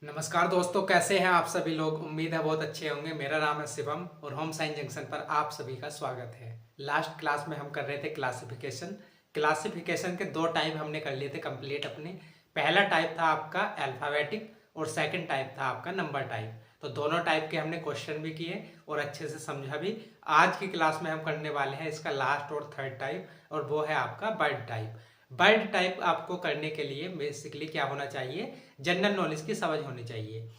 नमस्कार दोस्तों, कैसे हैं आप सभी लोग। उम्मीद है बहुत अच्छे होंगे। मेरा नाम है शिवम और होम साइंस जंक्शन पर आप सभी का स्वागत है। लास्ट क्लास में हम कर रहे थे क्लासिफिकेशन। क्लासिफिकेशन के दो टाइप हमने कर लिए थे कंप्लीट अपने। पहला टाइप था आपका अल्फाबेटिक और सेकंड टाइप था आपका नंबर टाइप। तो दोनों टाइप के हमने क्वेश्चन भी किए और अच्छे से समझा भी। आज की क्लास में हम करने वाले हैं इसका लास्ट और थर्ड टाइप, और वो है आपका बर्ड टाइप। बर्ड टाइप आपको करने के लिए बेसिकली क्या होना चाहिए, जनरल नॉलेज की समझ होनी चाहिए।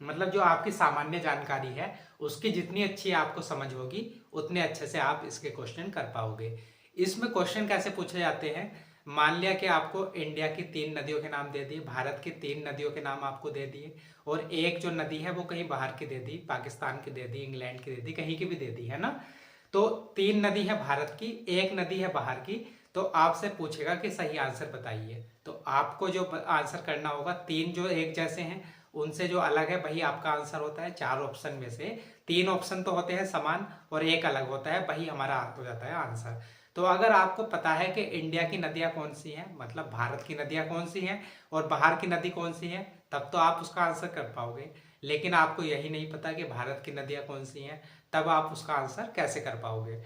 मतलब जो आपकी सामान्य जानकारी है उसकी जितनी अच्छी आपको समझ होगी उतने अच्छे से आप इसके क्वेश्चन कर पाओगे। इसमें क्वेश्चन कैसे पूछे जाते हैं, मान लिया कि आपको इंडिया की 3 नदियों के नाम दे दिए, भारत की 3 नदियों के नाम आपको दे दिए, और एक जो नदी है वो कहीं बाहर की दे दी, पाकिस्तान की दे दी, इंग्लैंड की दे दी, कहीं की भी दे दी है ना। तो 3 नदी है भारत की, एक नदी है बाहर की। तो आपसे पूछेगा कि सही आंसर बताइए। तो आपको जो आंसर करना होगा, तीन जो एक जैसे हैं उनसे जो अलग है वही आपका आंसर होता है। 4 ऑप्शन में से 3 ऑप्शन तो होते हैं समान और एक अलग होता है, वही हमारा हो जाता है आंसर। तो अगर आपको पता है कि इंडिया की नदियां कौन सी हैं, मतलब भारत की नदियां कौन सी हैं और बाहर की नदी कौन सी है, तब तो आप उसका आंसर कर पाओगे। लेकिन आपको यही नहीं पता कि भारत की नदियां कौन सी हैं, तब आप उसका आंसर कैसे कर पाओगे।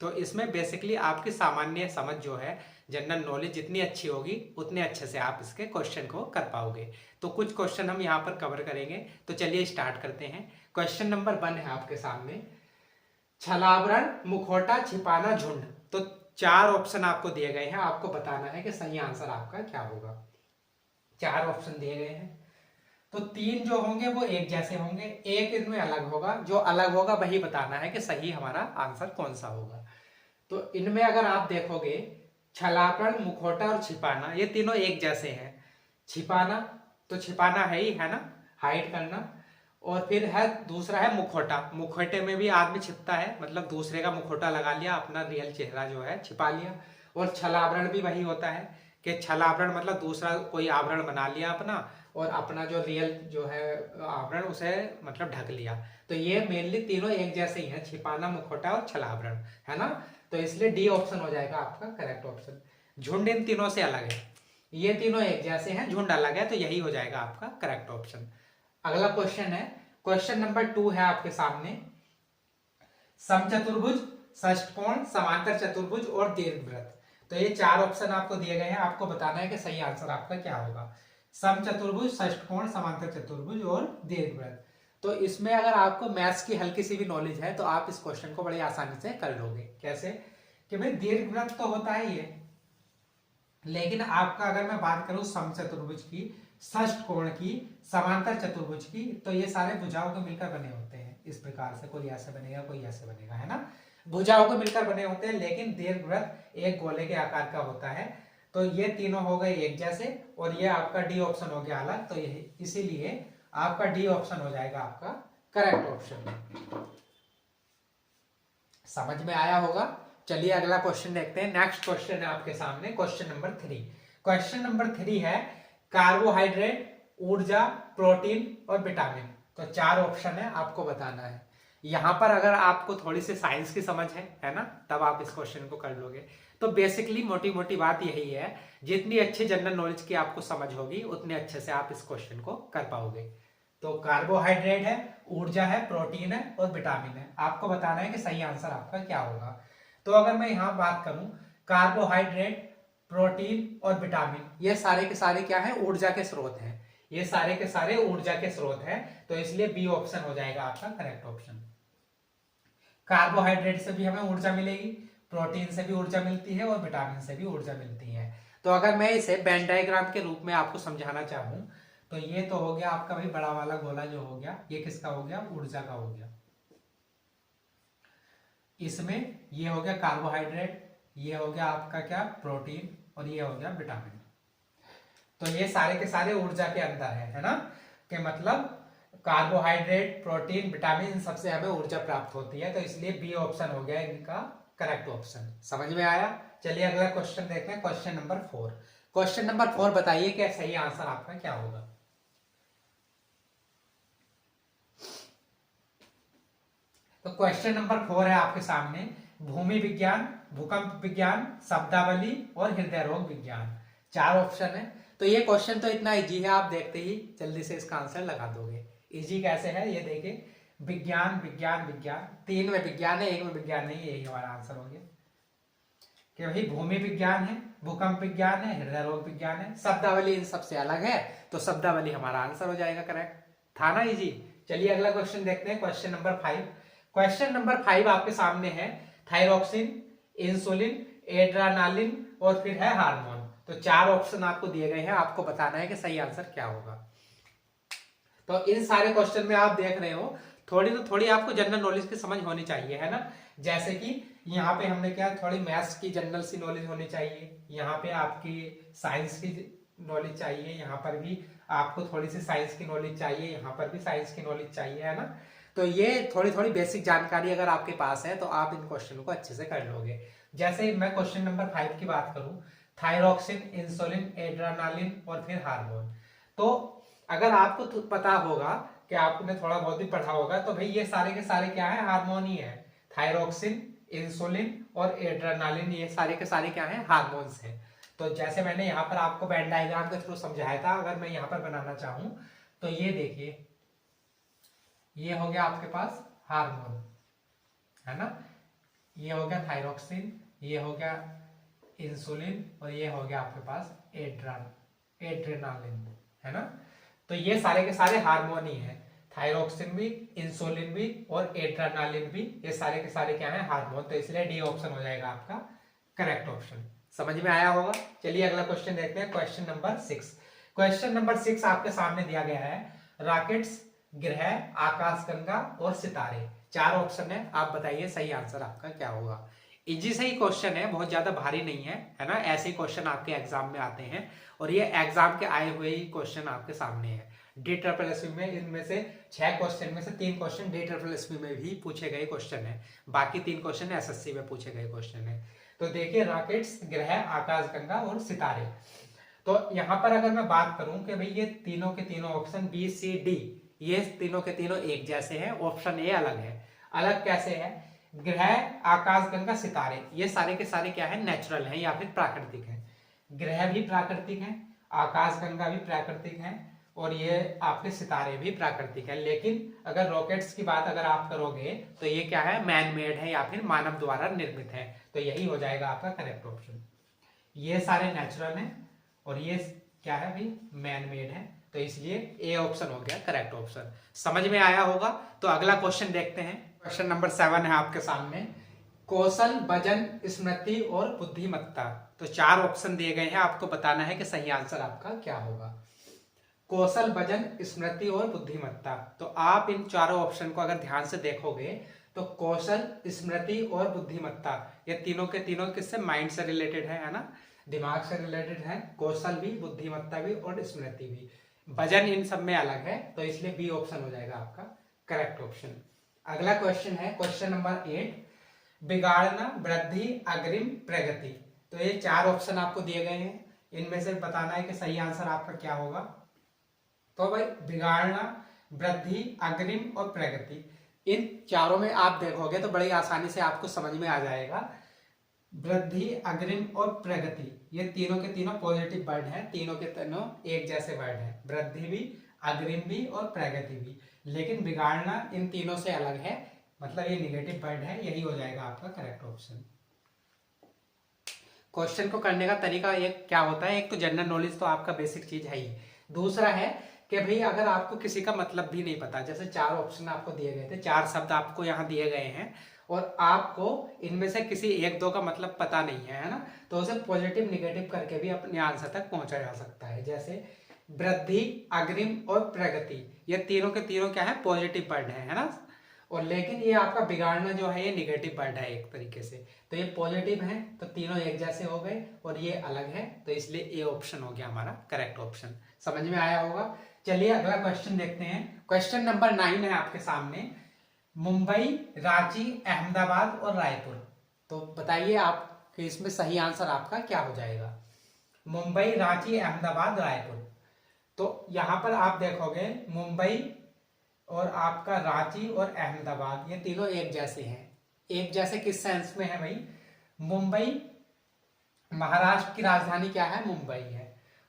तो इसमें बेसिकली आपकी सामान्य समझ जो है, जनरल नॉलेज जितनी अच्छी होगी उतने अच्छे से आप इसके क्वेश्चन को कर पाओगे। तो कुछ क्वेश्चन हम यहाँ पर कवर करेंगे। तो चलिए स्टार्ट करते हैं। क्वेश्चन नंबर 1 है आपके सामने, छलावरण, मुखौटा, छिपाना, झुंड। तो 4 ऑप्शन आपको दिए गए हैं, आपको बताना है कि सही आंसर आपका क्या होगा। 4 ऑप्शन दिए गए हैं, तो 3 जो होंगे वो एक जैसे होंगे, एक इनमें अलग होगा। जो अलग होगा वही बताना है कि सही हमारा आंसर कौन सा होगा। तो इनमें अगर आप देखोगे, छलाकण, मुखौटा और छिपाना, ये तीनों एक जैसे हैं। छिपाना तो छिपाना है ही, है ना, हाइड करना। और फिर है दूसरा है मुखौटा। मुखौटे में भी आदमी छिपता है, मतलब दूसरे का मुखौटा लगा लिया, अपना रियल चेहरा जो है छिपा लिया। और छलावरण भी वही होता है कि छलावरण मतलब दूसरा कोई आवरण बना लिया अपना, और अपना जो रियल जो है आवरण उसे मतलब ढक लिया। तो ये मेनली तीनों एक जैसे ही हैं, छिपाना, मुखौटा और छलावरण, है ना। तो इसलिए डी ऑप्शन हो जाएगा आपका करेक्ट ऑप्शन। झुंड इन तीनों से अलग है, ये तीनों एक जैसे हैं, झुंड अलग है, तो यही हो जाएगा आपका करेक्ट ऑप्शन। अगला क्वेश्चन है, क्वेश्चन नंबर 2 है आपके सामने, समचतुर्भुज, षष्ठकोण, समांतर चतुर्भुज और दीर्घवृत्त। तो ये 4 ऑप्शन आपको दिए गए हैं, आपको बताना है कि सही आंसर आपका क्या होगा। समचतुर्भुज, षष्ठकोण, समांतर चतुर्भुज और दीर्घवृत्त। तो इसमें अगर आपको मैथ्स की हल्की सी भी नॉलेज है तो आप इस क्वेश्चन को बड़ी आसानी से कर लोगे। कैसे कि भाई दीर्घवृत्त तो होता है ये, लेकिन आपका अगर मैं बात करूं समचतुर्भुज की, षष्ठकोण की, समांतर चतुर्भुज की, तो ये सारे भुजाओं के मिलकर बने होते हैं। इस प्रकार से कोई ऐसे बनेगा, कोई ऐसे बनेगा, है ना। भुजाओं को मिलकर बने होते हैं, लेकिन दीर्घवृत्त एक गोले के आकार का होता है। तो ये तीनों हो गए एक जैसे, और ये आपका डी ऑप्शन हो गया अलग। तो ये इसीलिए आपका डी ऑप्शन हो जाएगा आपका करेक्ट ऑप्शन। समझ में आया होगा। चलिए अगला क्वेश्चन देखते हैं। नेक्स्ट क्वेश्चन है आपके सामने, क्वेश्चन नंबर 3। क्वेश्चन नंबर 3 है, कार्बोहाइड्रेट, ऊर्जा, प्रोटीन और विटामिन। तो 4 ऑप्शन है, आपको बताना है। यहां पर अगर आपको थोड़ी सी साइंस की समझ है ना, तब आप इस क्वेश्चन को कर लोगे। तो बेसिकली मोटी मोटी बात यही है, जितनी अच्छी जनरल नॉलेज की आपको समझ होगी उतने अच्छे से आप इस क्वेश्चन को कर पाओगे। तो कार्बोहाइड्रेट है, ऊर्जा है, प्रोटीन है और विटामिन है। आपको बताना है कि सही आंसर आपका क्या होगा। तो अगर मैं यहां बात करूं, कार्बोहाइड्रेट, प्रोटीन और विटामिन, ये सारे के सारे क्या है, ऊर्जा के स्रोत हैं। ये सारे के सारे ऊर्जा के स्रोत हैं, तो इसलिए बी ऑप्शन हो जाएगा आपका करेक्ट ऑप्शन। कार्बोहाइड्रेट से भी हमें ऊर्जा मिलेगी, प्रोटीन से भी ऊर्जा मिलती है और विटामिन से भी ऊर्जा मिलती है। तो अगर मैं इसे वेन डायग्राम के रूप में आपको समझाना चाहूं, तो ये तो हो गया आपका भाई बड़ा वाला गोला जो हो गया, ये किसका हो गया, ऊर्जा का हो गया। इसमें ये हो गया कार्बोहाइड्रेट, ये हो गया आपका क्या, प्रोटीन, और ये हो गया विटामिन। तो ये सारे के सारे ऊर्जा के अंदर है ना, कि मतलब कार्बोहाइड्रेट, प्रोटीन, विटामिन, इन सबसे हमें ऊर्जा प्राप्त होती है। तो इसलिए बी ऑप्शन हो गया इनका करेक्ट ऑप्शन। समझ में आया। चलिए अगला क्वेश्चन देखते हैं, क्वेश्चन नंबर 4। क्वेश्चन नंबर 4 बताइए कि सही आंसर आपका क्या होगा। तो क्वेश्चन नंबर 4 है आपके सामने, भूमि विज्ञान, भूकंप विज्ञान, शब्दावली और हृदय रोग विज्ञान। 4 ऑप्शन है। तो ये क्वेश्चन तो इतना इजी है, आप देखते ही जल्दी से इसका आंसर लगा दोगे। इजी कैसे है ये देखिए, विज्ञान विज्ञान विज्ञान, 3 में विज्ञान है, 1 में विज्ञान नहीं, यही हमारा आंसर हो गया कि भाई भूमि विज्ञान है, भूकंप विज्ञान है, हृदय रोग विज्ञान है, शब्दावली इन सबसे अलग है, तो शब्दावली हमारा आंसर हो जाएगा करेक्ट। था ना इजी। चलिए अगला क्वेश्चन देखते हैं, क्वेश्चन नंबर 5। क्वेश्चन नंबर 5 आपके सामने है थायरोक्सिन, इंसुलिन, एड्रेनालिन और फिर है हार्मोन। तो 4 ऑप्शन आपको दिए गए हैं, आपको बताना है कि सही आंसर क्या होगा। तो इन सारे क्वेश्चन में आप देख रहे हो थोड़ी आपको जनरल नॉलेज की समझ होनी चाहिए, है ना। जैसे कि यहाँ पे हमने क्या, थोड़ी मैथ्स की जनरल सी नॉलेज होनी चाहिए, यहाँ पे आपकी साइंस की नॉलेज चाहिए, यहाँ पर भी आपको थोड़ी सी साइंस की नॉलेज चाहिए, यहाँ पर भी साइंस की नॉलेज चाहिए, है ना। तो ये थोड़ी बेसिक जानकारी अगर आपके पास है तो आप इन क्वेश्चन को अच्छे से कर लोगे। जैसे मैं क्वेश्चन नंबर 5 की बात करूं, थायरोक्सिन, इंसुलिन, एड्रेनालिन और फिर हार्मोन। तो अगर आपको पता होगा कि आपने थोड़ा बहुत भी पढ़ा होगा, तो भाई ये सारे के सारे क्या है, हार्मोन ही है। थायरोक्सिन, इंसुलिन और एड्रेनालिन ये सारे के सारे क्या है, हार्मोन्स हैं। तो जैसे मैंने यहाँ पर आपको वेन डायग्राम के थ्रू समझाया था, अगर मैं यहाँ पर बनाना चाहूं तो ये देखिए, ये हो गया आपके पास हार्मोन, है ना। ये हो गया थायरोक्सिन, ये हो गया इंसुलिन और ये हो गया आपके पास एड्रेनालिन, है ना। तो ये सारे के सारे हार्मोन ही हैं, थायरोक्सिन भी, इंसुलिन भी और एड्रेनालिन भी, ये सारे के सारे क्या है, हार्मोन। तो इसलिए डी ऑप्शन हो जाएगा आपका करेक्ट ऑप्शन। समझ में आया होगा। चलिए अगला क्वेश्चन देखते हैं, क्वेश्चन नंबर 6। क्वेश्चन नंबर 6 आपके सामने दिया गया है, रॉकेट्स, ग्रह, आकाशगंगा और सितारे। 4 ऑप्शन है, आप बताइए सही आंसर आपका क्या होगा। इजी सही क्वेश्चन है, बहुत ज्यादा भारी नहीं है, है ना। ऐसे क्वेश्चन आपके एग्जाम में आते हैं और ये एग्जाम के आए हुए ही क्वेश्चन आपके सामने है। DSSB में इनमें से 6 क्वेश्चन में से 3 क्वेश्चन DSSB में भी पूछे गए क्वेश्चन है, बाकी 3 क्वेश्चन SSC में पूछे गए क्वेश्चन है। तो देखिए, रॉकेट्स, ग्रह, आकाशगंगा और सितारे। तो यहाँ पर अगर मैं बात करूं कि भाई ये तीनों के तीनों ऑप्शन बी सी डी, ये तीनों के तीनों एक जैसे हैं, ऑप्शन ए अलग है। अलग कैसे है, ग्रह, आकाशगंगा, सितारे ये सारे के सारे क्या है, नेचुरल हैं या फिर प्राकृतिक हैं। ग्रह भी प्राकृतिक हैं, आकाशगंगा भी प्राकृतिक हैं और ये आपके सितारे भी प्राकृतिक हैं। लेकिन अगर रॉकेट्स की बात अगर आप करोगे तो ये क्या है, मैन मेड है या फिर मानव द्वारा निर्मित है। तो यही हो जाएगा आपका करेक्ट ऑप्शन। ये सारे नेचुरल हैं और ये क्या है भाई, मैन मेड है। तो इसलिए ए ऑप्शन हो गया करेक्ट ऑप्शन। समझ में आया होगा। तो अगला क्वेश्चन देखते हैं, क्वेश्चन नंबर 7 है आपके सामने, कौशल, वजन, स्मृति और बुद्धिमत्ता। तो 4 ऑप्शन दिए गए हैं, आपको बताना है कि सही आंसर आपका क्या होगा। कौशल, वजन, स्मृति और बुद्धिमत्ता। तो आप इन चारों ऑप्शन को अगर ध्यान से देखोगे तो कौशल, स्मृति और बुद्धिमत्ता ये तीनों के तीनों किससे, माइंड से रिलेटेड है ना, दिमाग से रिलेटेड है। कौशल भी, बुद्धिमत्ता भी और स्मृति भी। वजन इन सब में अलग है, तो इसलिए बी ऑप्शन हो जाएगा आपका करेक्ट ऑप्शन। अगला क्वेश्चन है क्वेश्चन नंबर 8, बिगाड़ना, वृद्धि, अग्रिम, प्रगति। तो ये 4 ऑप्शन आपको दिए गए हैं, इनमें से बताना है कि सही आंसर आपका क्या होगा। तो भाई बिगाड़ना, वृद्धि, अग्रिम और प्रगति, इन चारों में आप देखोगे तो बड़ी आसानी से आपको समझ में आ जाएगा। वृद्धि, अग्रिम और प्रगति ये तीनों के तीनों पॉजिटिव वर्ड हैं, तीनों के तीनों एक जैसे वर्ड हैं, वृद्धि भी, अग्रिम भी और प्रगति भी। लेकिन बिगाड़ना इन तीनों से अलग है, मतलब ये निगेटिव वर्ड है, यही हो जाएगा आपका करेक्ट ऑप्शन। क्वेश्चन को करने का तरीका एक क्या होता है, एक तो जनरल नॉलेज तो आपका बेसिक चीज है ही, दूसरा है कि भाई अगर आपको किसी का मतलब भी नहीं पता, जैसे 4 ऑप्शन आपको दिए गए थे, 4 शब्द आपको यहाँ दिए गए हैं और आपको इनमें से किसी 1-2 का मतलब पता नहीं है ना, तो उसे पॉजिटिव निगेटिव करके भी अपने आंसर तक पहुंचा जा सकता है। जैसे वृद्धि, अग्रिम और प्रगति ये तीनों के तीनों क्या है, पॉजिटिव वर्ड है ना। और लेकिन ये आपका बिगाड़ना जो है ये निगेटिव वर्ड है एक तरीके से, तो ये पॉजिटिव है तो तीनों एक जैसे हो गए और ये अलग है, तो इसलिए ए ऑप्शन हो गया हमारा करेक्ट ऑप्शन। समझ में आया होगा। चलिए अगला क्वेश्चन देखते हैं, क्वेश्चन नंबर 9 है आपके सामने, मुंबई, रांची, अहमदाबाद और रायपुर। तो बताइए आप कि इसमें सही आंसर आपका क्या हो जाएगा। मुंबई, रांची, अहमदाबाद, रायपुर। तो यहां पर आप देखोगे मुंबई और आपका रांची और अहमदाबाद ये तीनों एक जैसे हैं। एक जैसे किस सेंस में है भाई, मुंबई महाराष्ट्र की राजधानी क्या है, मुंबई है,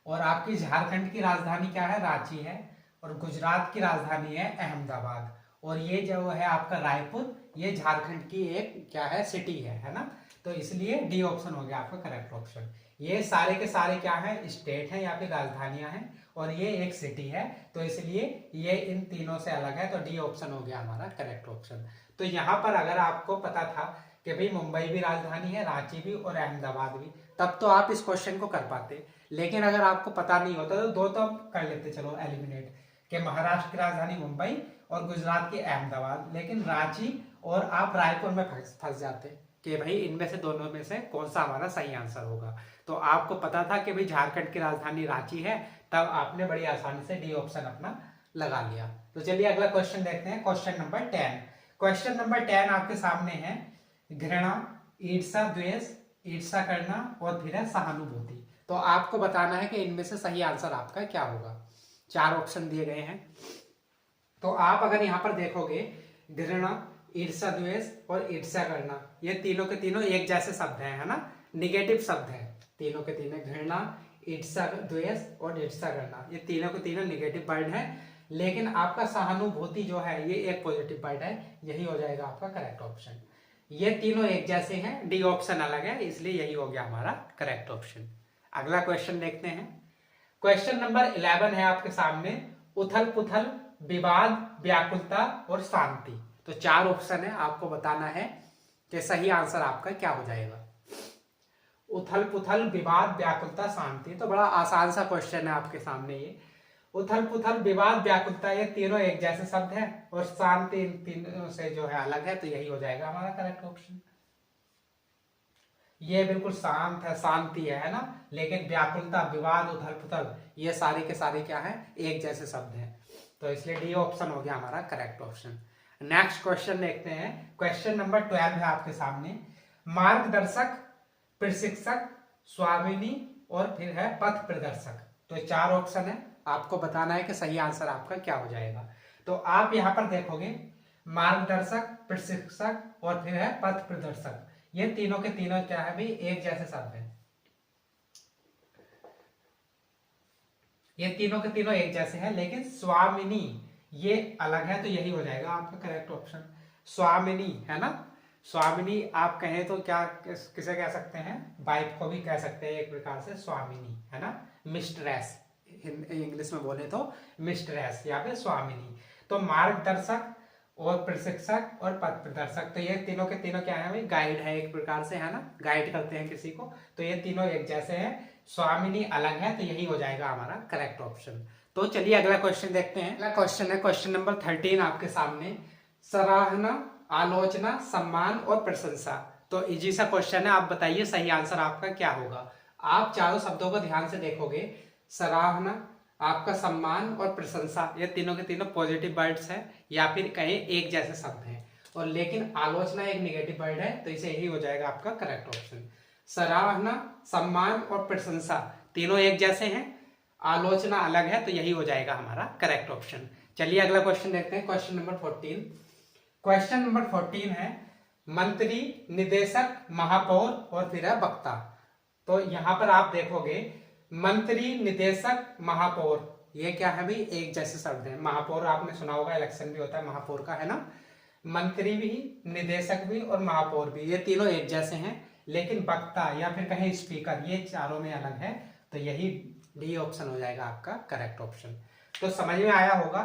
और आपकी झारखंड की राजधानी क्या है, रांची है, और गुजरात की राजधानी है अहमदाबाद, और ये जो है आपका रायपुर, ये झारखंड की एक क्या है, सिटी है ना। तो इसलिए डी ऑप्शन हो गया आपका करेक्ट ऑप्शन। ये सारे के सारे क्या है, स्टेट है या फिर राजधानियां हैं, और ये एक सिटी है, तो इसलिए ये इन तीनों से अलग है, तो डी ऑप्शन हो गया हमारा करेक्ट ऑप्शन। तो यहाँ पर अगर आपको पता था कि भाई मुंबई भी राजधानी है, रांची भी और अहमदाबाद भी, तब तो आप इस क्वेश्चन को कर पाते। लेकिन अगर आपको पता नहीं होता तो दो तो कर लेते, चलो एलिमिनेट, कि महाराष्ट्र की राजधानी मुंबई और गुजरात की अहमदाबाद, लेकिन रांची और आप रायपुर में फंस जाते कि भाई इनमें से दोनों में से कौन सा हमारा सही आंसर होगा। तो आपको पता था कि भाई झारखंड की राजधानी रांची है, तब आपने बड़ी आसानी से डी ऑप्शन अपना लगा लिया। तो चलिए अगला क्वेश्चन देखते हैं, क्वेश्चन नंबर 10। क्वेश्चन नंबर 10 आपके सामने है, घृणा, ईर्ष्या, द्वेष, ईर्ष्या करना और फिर है सहानुभूति। तो आपको बताना है कि इनमें से सही आंसर आपका क्या होगा। 4 ऑप्शन दिए गए हैं, तो आप अगर यहाँ पर देखोगे, घृणा, ईर्ष्या, द्वेष और ईर्ष्या करना, ये तीनों के तीनों एक जैसे शब्द हैं, है ना, निगेटिव शब्द है तीनों के तीनों। घृणा, ईर्ष्या, द्वेष और ईर्ष्या करना, ये तीनों के तीनों निगेटिव वर्ड है, लेकिन आपका सहानुभूति जो है ये एक पॉजिटिव वर्ड है, यही हो जाएगा आपका करेक्ट ऑप्शन। ये तीनों एक जैसे हैं, डी ऑप्शन अलग है, इसलिए यही हो गया हमारा करेक्ट ऑप्शन। अगला क्वेश्चन देखते हैं, क्वेश्चन नंबर 11 है आपके सामने, उथल पुथल, विवाद, व्याकुलता और शांति। तो 4 ऑप्शन है, आपको बताना है कि सही आंसर आपका क्या हो जाएगा। उथल पुथल, विवाद, व्याकुलता, शांति, तो बड़ा आसान सा क्वेश्चन है आपके सामने ये। उथल पुथल, विवाद, व्याकुलता, ये तीनों एक जैसे शब्द है, और शांति इन तीनों से जो है अलग है, तो यही हो जाएगा हमारा करेक्ट ऑप्शन। ये बिल्कुल शांत है, शांति है ना, लेकिन व्याकुलता, विवाद, उथल पुथल, ये सारे के सारे क्या है, एक जैसे शब्द हैं, तो इसलिए डी ऑप्शन हो गया हमारा करेक्ट ऑप्शन। नेक्स्ट क्वेश्चन देखते हैं, क्वेश्चन नंबर 12 है आपके सामने, मार्गदर्शक, प्रशिक्षक, स्वामिनी और फिर है पथ प्रदर्शक। तो 4 ऑप्शन है, आपको बताना है कि सही आंसर आपका क्या हो जाएगा। तो आप यहाँ पर देखोगे, मार्गदर्शक, प्रशिक्षक और फिर है पथ प्रदर्शक, ये तीनों के तीनों क्या है भाई, एक जैसे शब्द है, ये तीनों के तीनों एक जैसे हैं, लेकिन स्वामिनी ये अलग है, तो यही हो जाएगा आपका करेक्ट ऑप्शन। स्वामिनी है ना, स्वामिनी आप कहें तो क्या किसे कह सकते हैं, वाइफ को भी कह सकते हैं एक प्रकार से, स्वामिनी है ना, मिस्ट्रेस, इंग्लिश में बोले तो मिस्ट्रेस या फिर स्वामिनी। तो मार्गदर्शक और प्रशिक्षक और पथ प्रदर्शक, तो ये तीनों के तीनों क्या है भाई, गाइड है एक प्रकार से, है ना, गाइड करते हैं किसी को, तो ये तीनों एक जैसे हैं, स्वामिनी अलग है, तो यही हो जाएगा हमारा करेक्ट ऑप्शन। तो चलिए अगला क्वेश्चन देखते हैं। अगला क्वेश्चन है क्वेश्चन नंबर 13 आपके सामने, सराहना, आलोचना, सम्मान और प्रशंसा। तो इजी सा क्वेश्चन है, आप बताइए सही आंसर आपका क्या होगा। आप चारों शब्दों को ध्यान से देखोगे, सराहना, आपका सम्मान और प्रशंसा, ये तीनों के तीनों पॉजिटिव वर्ड्स हैं, या फिर कहें एक जैसे शब्द हैं, और लेकिन आलोचना एक निगेटिव वर्ड है, तो इसे यही हो जाएगा आपका करेक्ट ऑप्शन। सराहना, सम्मान और प्रशंसा तीनों एक जैसे हैं, आलोचना अलग है, तो यही हो जाएगा हमारा करेक्ट ऑप्शन। चलिए अगला क्वेश्चन देखते हैं, क्वेश्चन नंबर 14। क्वेश्चन नंबर 14 है, मंत्री, निदेशक, महापौर और फिर है वक्ता। तो यहां पर आप देखोगे, मंत्री, निदेशक, महापौर, ये क्या है भाई, एक जैसे शब्द है। महापौर आपने सुना होगा, इलेक्शन भी होता है महापौर का, है ना। मंत्री भी, निदेशक भी और महापौर भी, ये तीनों एक जैसे हैं, लेकिन वक्ता या फिर कहें स्पीकर, ये चारों में अलग है, तो यही डी ऑप्शन हो जाएगा आपका करेक्ट ऑप्शन। तो समझ में आया होगा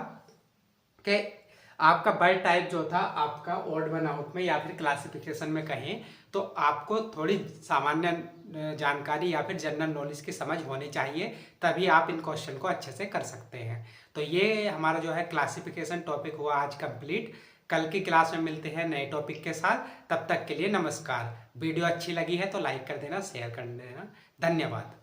कि आपका वर्ड टाइप जो था आपका ओड वन आउट में या फिर क्लासिफिकेशन में कहें तो आपको थोड़ी सामान्य जानकारी या फिर जनरल नॉलेज की समझ होनी चाहिए, तभी आप इन क्वेश्चन को अच्छे से कर सकते हैं। तो ये हमारा जो है क्लासिफिकेशन टॉपिक हुआ आज कंप्लीट। कल की क्लास में मिलते हैं नए टॉपिक के साथ, तब तक के लिए नमस्कार। वीडियो अच्छी लगी है तो लाइक कर देना, शेयर कर देना। धन्यवाद।